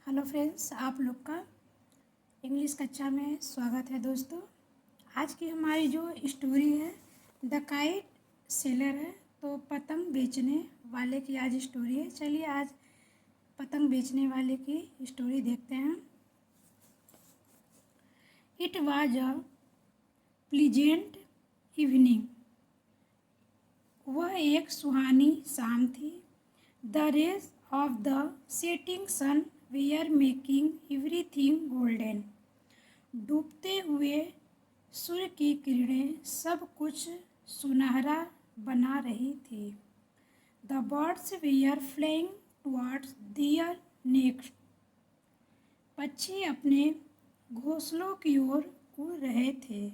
Hello friends, आप लोग का इंग्लिश कक्षा में स्वागत है। दोस्तों, आज की हमारी जो स्टोरी है द काइट सेलर है। तो पतंग बेचने वाले की आज स्टोरी है। चलिए आज पतंग बेचने वाले की स्टोरी देखते हैं। It was a pleasant evening. वह एक सुहानी शाम थी। The rays of the setting sun were making everything golden. डूबते हुए सूर्य की किरणें सब कुछ सुनहरा बना रही थी। The birds were flying towards their nests. पक्षी अपने घोंसलों की ओर उड़ रहे थे।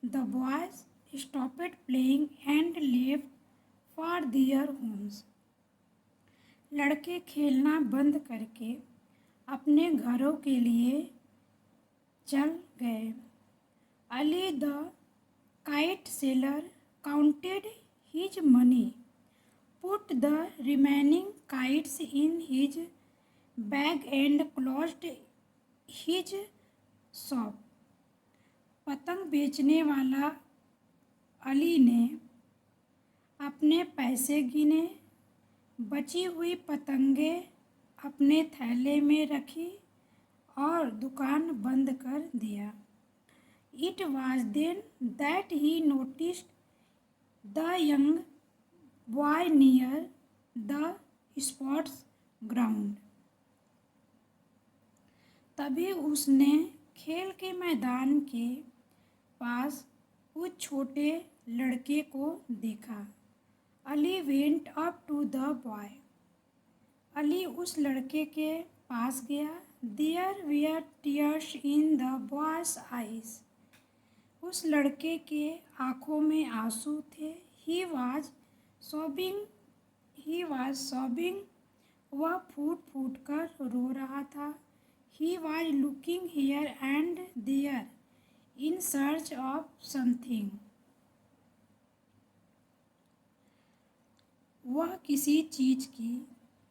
The boys stopped playing and left for their homes. लड़के खेलना बंद करके अपने घरों के लिए चल गए। Ali the kite seller counted his money, put the remaining kites in his bag and closed his shop. पतंग बेचने वाला अली ने अपने पैसे गिने, बची हुई पतंगें अपने थैले में रखी और दुकान बंद कर दिया। It was then that he noticed the young boy near the sports ground. तभी उसने खेल के मैदान के पास उस छोटे लड़के को देखा। Ali went up to the boy. Ali उस लड़के के पास गया। There were tears in the boy's eyes. उस लड़के के आँखों में आंसू थे। He was sobbing. वह फूट फूट कर रो रहा था। He was looking here and there in search of something. वह किसी चीज की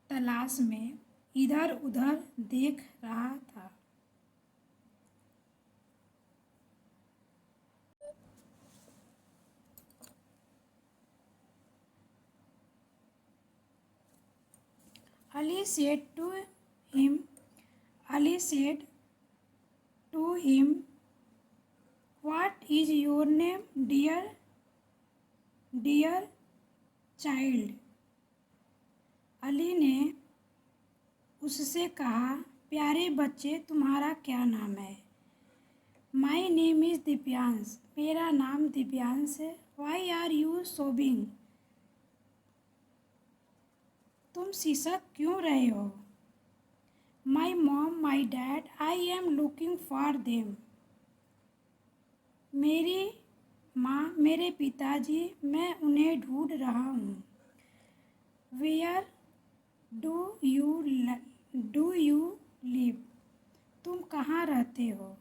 तलाश में इधर उधर देख रहा था। Ali said to him, "What is your name, dear child?" Ali ने उससे कहा, प्यारे बच्चे, तुम्हारा क्या नाम है? My name is Divyansh. मेरा नाम दिव्यांश है। Why are you sobbing? तुम सिसक क्यों रहे हो? My mom, my dad, I am looking for them. मेरी माँ, मेरे पिताजी, मैं उन्हें ढूंढ रहा हूँ। Where do you live? तुम कहाँ रहते हो?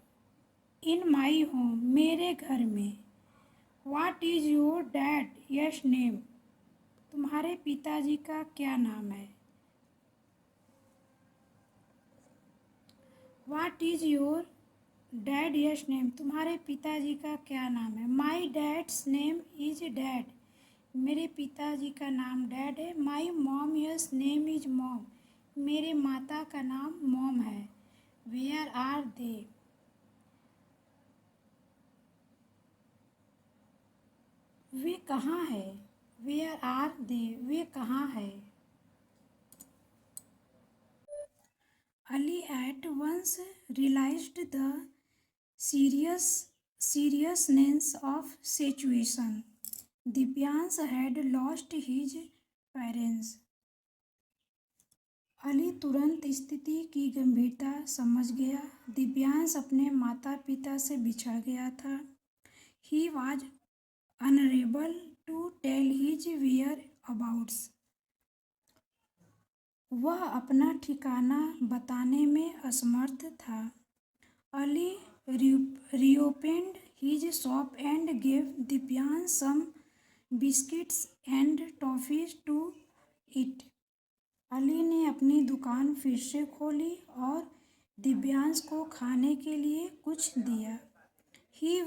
In my home, मेरे घर में। What is your dad's name? तुम्हारे पिताजी का क्या नाम है? What is your dad's name? तुम्हारे पिताजी का क्या नाम है? My dad's name is dad. मेरे पिताजी का नाम डैड है। My mom's name is mom. मेरे माता का नाम मॉम है। Where are they? वे कहाँ है? Where are they? वे कहाँ है? Ali at once realized the seriousness of situation. Divyansh had lost his parents. Ali तुरंत स्थिति की गंभीरता समझ गया। दिव्यांश अपने माता पिता से बिछड़ गया था। He was unable to tell his whereabouts. वह अपना ठिकाना बताने में असमर्थ था। Ali reopened his shop and gave Divyansh some biscuits and toffees to eat. Ali ने अपनी दुकान फिर से खोली और दिव्यांश को खाने के लिए कुछ दिया। He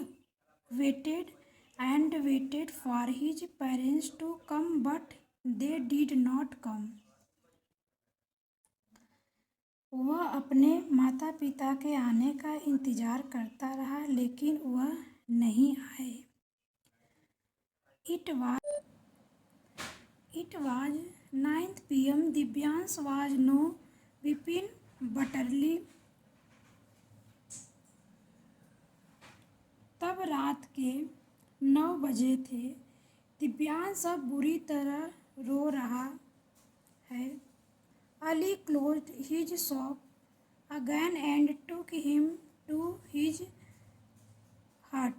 waited and waited for his parents to come but they did not come. वह अपने माता पिता के आने का इंतजार करता रहा लेकिन वह नहीं आए। It was 9 p.m. Divyansh was no Vipin बटरली। तब रात के 9 बजे थे। दिव्यांश अब बुरी तरह रो रहा है। Ali closed his shop again and took him to his hut.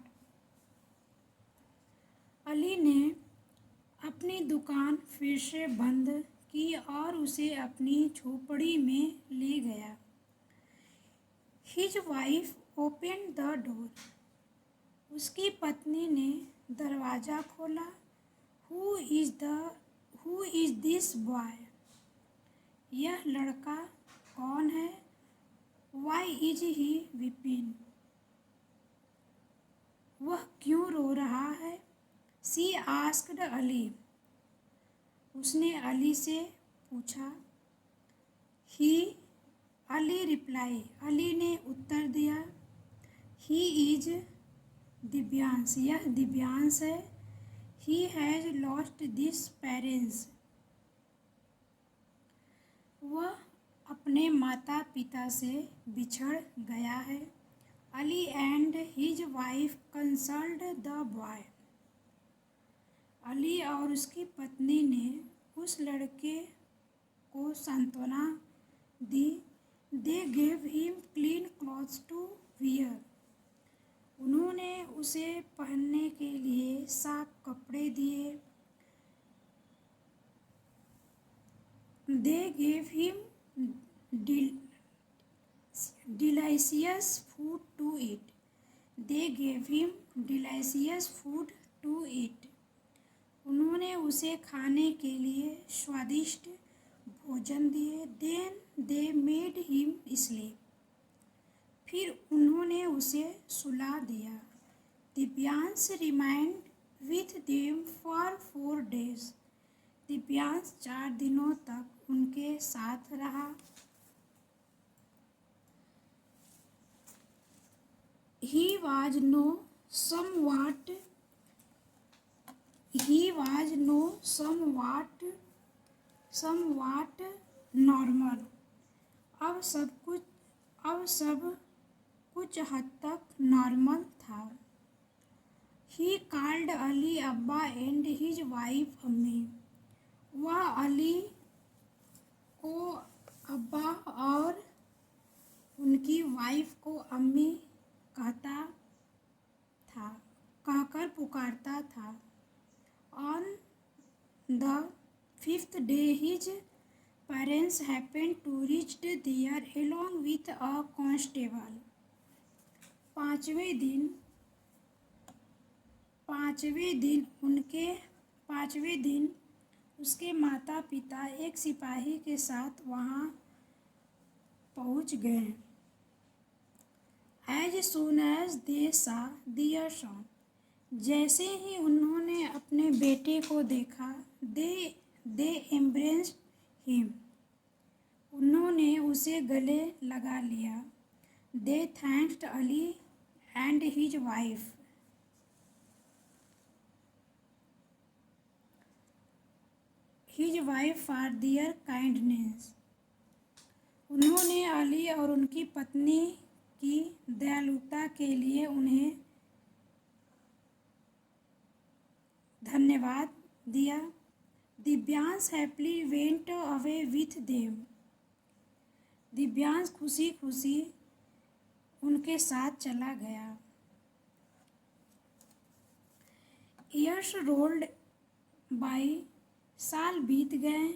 Ali ने अपनी दुकान फिर से बंद की और उसे अपनी झोपड़ी में ले गया। His wife opened the door. उसकी पत्नी ने दरवाज़ा खोला। Who is this boy? यह लड़का कौन है? Why is he weeping? वह क्यों रो रहा है? She asked Ali. उसने अली से पूछा। अली रिप्लाई। अली ने उत्तर दिया। He is Divyansh. यह दिव्यांश है। He has lost his parents. वह अपने माता पिता से बिछड़ गया है। Ali and his wife consoled the boy. Ali और उसकी पत्नी ने उस लड़के को सांत्वना दी। They gave him clean clothes to wear. उन्होंने उसे पहनने के लिए साफ कपड़े दिए। They gave him delicious food to eat. They gave him delicious food to eat. उन्होंने उसे खाने के लिए स्वादिष्ट भोजन दिए। Then they made him sleep. फिर उन्होंने उसे सुला दिया। Divyansh remind with them for 4 days। Divyansh 4 दिनों तक उनके साथ रहा। He was somewhat normal। अब सब कुछ हद तक नॉर्मल था। He called अली अब्बा and his wife अम्मी। वह अली को अब्बा और उनकी वाइफ को अम्मी कहकर पुकारता था। On the 5th day his parents happened to reach there along with a constable। पाँचवें दिन उसके माता पिता एक सिपाही के साथ वहाँ पहुँच गए। As soon as they saw their son, जैसे ही उन्होंने अपने बेटे को देखा, they embraced him। उन्होंने उसे गले लगा लिया। They thanked Ali and his wife for their kindness। उन्होंने अली और उनकी पत्नी की दयालुता के लिए उन्हें धन्यवाद दिया। Divyansh happily went away with them. Divyansh खुशी खुशी उनके साथ चला गया। Years rolled by. साल बीत गए।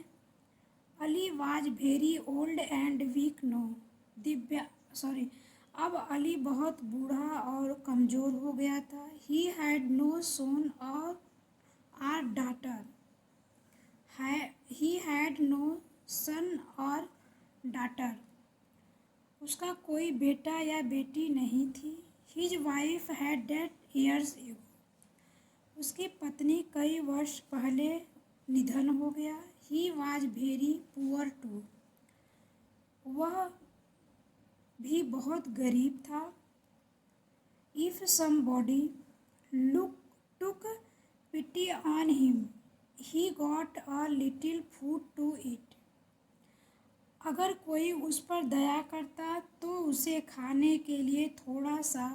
Ali was very old and weak now. अब अली बहुत बूढ़ा और कमज़ोर हो गया था। ही had no son or daughter. He had no son or daughter. उसका कोई बेटा या बेटी नहीं थी। His wife had dead years ago. उसकी पत्नी कई वर्ष पहले निधन हो गया। He was very poor too. वह भी बहुत गरीब था। If somebody took pity on him, he got a little food to eat. अगर कोई उस पर दया करता तो उसे खाने के लिए थोड़ा सा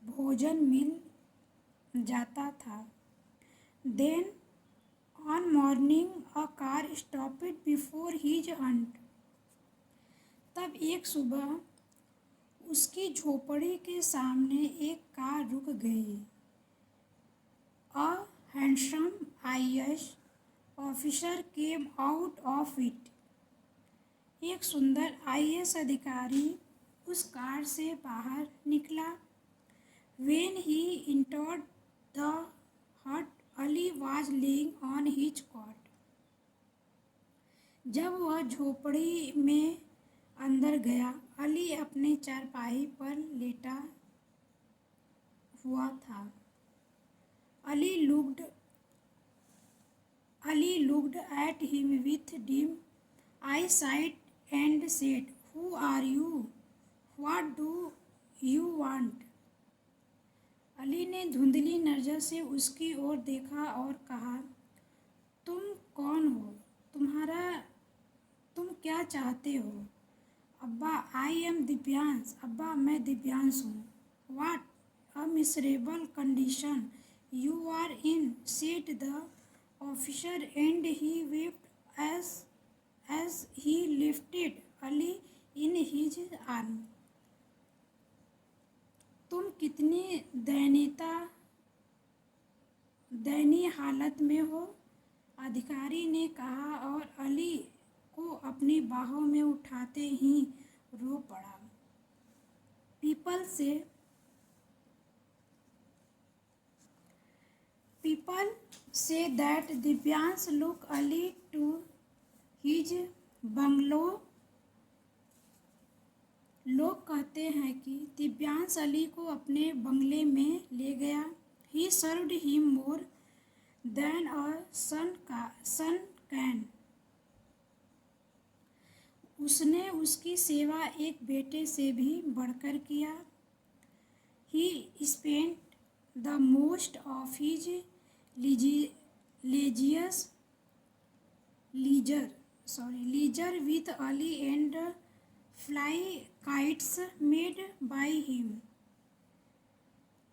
भोजन मिल जाता था। Then on morning a car stopped before his hut. तब एक सुबह उसकी झोपड़ी के सामने एक कार रुक गई। A handsome IAS officer came out of it. एक सुंदर IAS अधिकारी उस कार से बाहर निकला। When he entered the hut, Ali was laying on his cot. जब वह झोपड़ी में अंदर गया, अली अपने चारपाई पर लेटा हुआ था। Ali looked at him with dim eyesight and said, "Who are you? What do you want?" Ali ने धुंधली नज़र से उसकी ओर देखा और कहा, तुम कौन हो? तुम क्या चाहते हो? अब्बा, आई एम दिव्यांश। अब्बा, मैं दिव्यांश हूँ। What a miserable condition you are in, said the officer, and he wept as he lifted Ali in his arms. तुम कितनी दयनीय हालत में हो, अधिकारी ने कहा और अली को अपनी बाहों में उठाते ही रो पड़ा। People say that Divyansh took Ali to his bungalow. लोग कहते हैं कि दिव्यांश अली को अपने बंगले में ले गया। He served him more than a son can. उसने उसकी सेवा एक बेटे से भी बढ़कर किया। He spent the most of his leisure with Ali and fly kites made by him.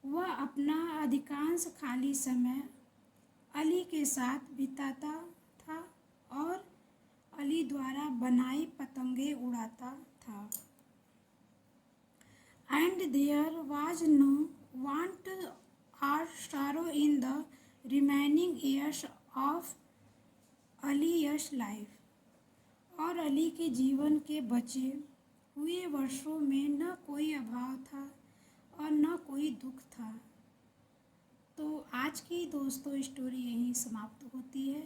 वह अपना अधिकांश खाली समय अली के साथ बिताता था और अली द्वारा बनाई पतंगे उड़ाता था। And there was no want or sorrow in the remaining years of Ali's life. और अली के जीवन के बचे हुए वर्षों में न कोई अभाव था और न कोई दुख था। तो आज की दोस्तों स्टोरी यहीं समाप्त होती है।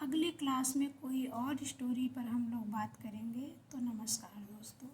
अगले क्लास में कोई और स्टोरी पर हम लोग बात करेंगे। तो नमस्कार दोस्तों।